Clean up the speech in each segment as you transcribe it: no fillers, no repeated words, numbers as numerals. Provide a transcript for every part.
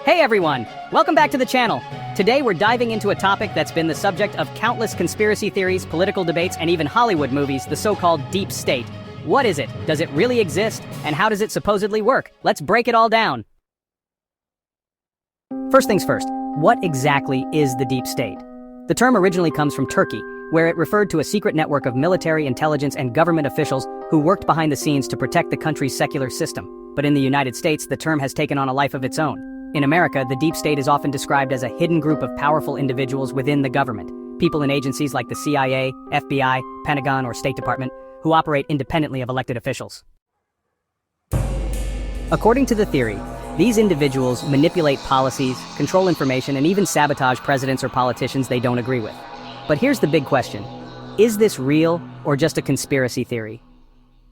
Hey everyone! Welcome back to the channel. Today we're diving into a topic that's been the subject of countless conspiracy theories, political debates, and even Hollywood movies, the so-called deep state. What is it? Does it really exist? And how does it supposedly work? Let's break it all down. First things first, what exactly is the deep state? The term originally comes from Turkey, where it referred to a secret network of military, intelligence, and government officials who worked behind the scenes to protect the country's secular system. But in the United States, the term has taken on a life of its own. In America, the deep state is often described as a hidden group of powerful individuals within the government, people in agencies like the CIA, FBI, Pentagon, or State Department, who operate independently of elected officials. According to the theory, these individuals manipulate policies, control information, and even sabotage presidents or politicians they don't agree with. But here's the big question. Is this real or just a conspiracy theory?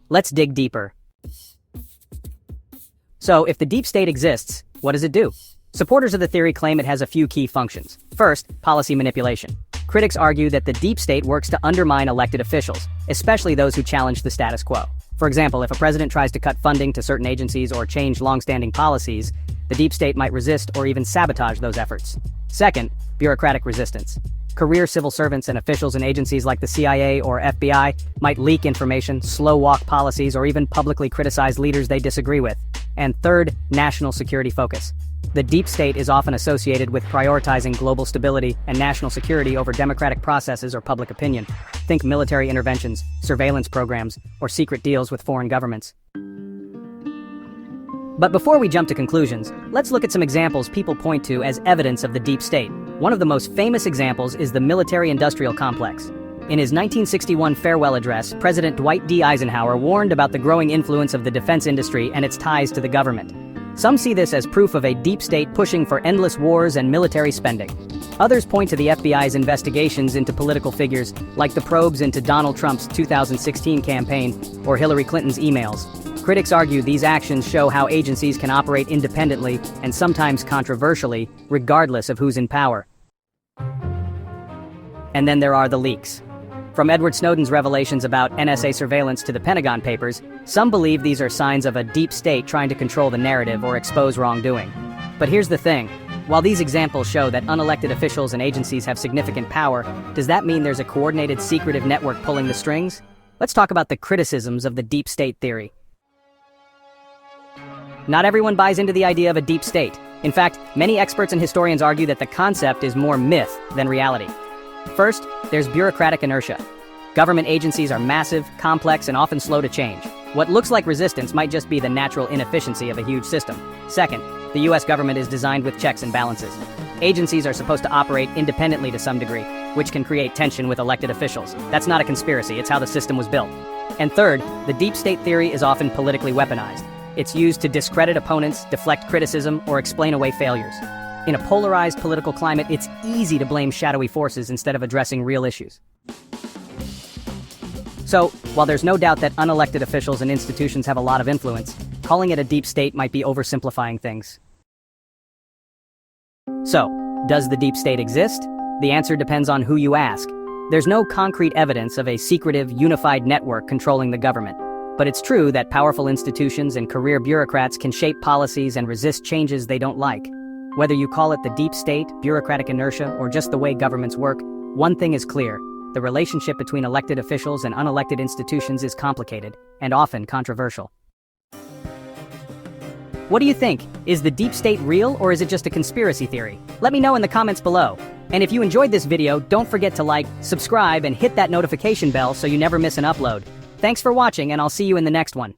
Let's dig deeper. So, if the deep state exists, what does it do? Supporters of the theory claim it has a few key functions. First, policy manipulation. Critics argue that the deep state works to undermine elected officials, especially those who challenge the status quo. For example, if a president tries to cut funding to certain agencies or change long-standing policies, the deep state might resist or even sabotage those efforts. Second, bureaucratic resistance. Career civil servants and officials in agencies like the CIA or FBI might leak information, slow-walk policies, or even publicly criticize leaders they disagree with. And third, national security focus. The deep state is often associated with prioritizing global stability and national security over democratic processes or public opinion. Think military interventions, surveillance programs, or secret deals with foreign governments. But before we jump to conclusions, let's look at some examples people point to as evidence of the deep state. One of the most famous examples is the military-industrial complex. In his 1961 farewell address, President Dwight D. Eisenhower warned about the growing influence of the defense industry and its ties to the government. Some see this as proof of a deep state pushing for endless wars and military spending. Others point to the FBI's investigations into political figures, like the probes into Donald Trump's 2016 campaign or Hillary Clinton's emails. Critics argue these actions show how agencies can operate independently and sometimes controversially, regardless of who's in power. And then there are the leaks. From Edward Snowden's revelations about NSA surveillance to the Pentagon Papers, some believe these are signs of a deep state trying to control the narrative or expose wrongdoing. But here's the thing. While these examples show that unelected officials and agencies have significant power, does that mean there's a coordinated, secretive network pulling the strings? Let's talk about the criticisms of the deep state theory. Not everyone buys into the idea of a deep state. In fact, many experts and historians argue that the concept is more myth than reality. First, there's bureaucratic inertia. Government agencies are massive, complex, and often slow to change. What looks like resistance might just be the natural inefficiency of a huge system. Second, the US government is designed with checks and balances. Agencies are supposed to operate independently to some degree, which can create tension with elected officials. That's not a conspiracy, it's how the system was built. And third, the deep state theory is often politically weaponized. It's used to discredit opponents, deflect criticism, or explain away failures. In a polarized political climate, it's easy to blame shadowy forces instead of addressing real issues. So, while there's no doubt that unelected officials and institutions have a lot of influence, calling it a deep state might be oversimplifying things. So, does the deep state exist? The answer depends on who you ask. There's no concrete evidence of a secretive, unified network controlling the government. But it's true that powerful institutions and career bureaucrats can shape policies and resist changes they don't like. Whether you call it the deep state, bureaucratic inertia, or just the way governments work, one thing is clear. The relationship between elected officials and unelected institutions is complicated, and often controversial. What do you think? Is the deep state real, or is it just a conspiracy theory? Let me know in the comments below. And if you enjoyed this video, don't forget to like, subscribe, and hit that notification bell so you never miss an upload. Thanks for watching, and I'll see you in the next one.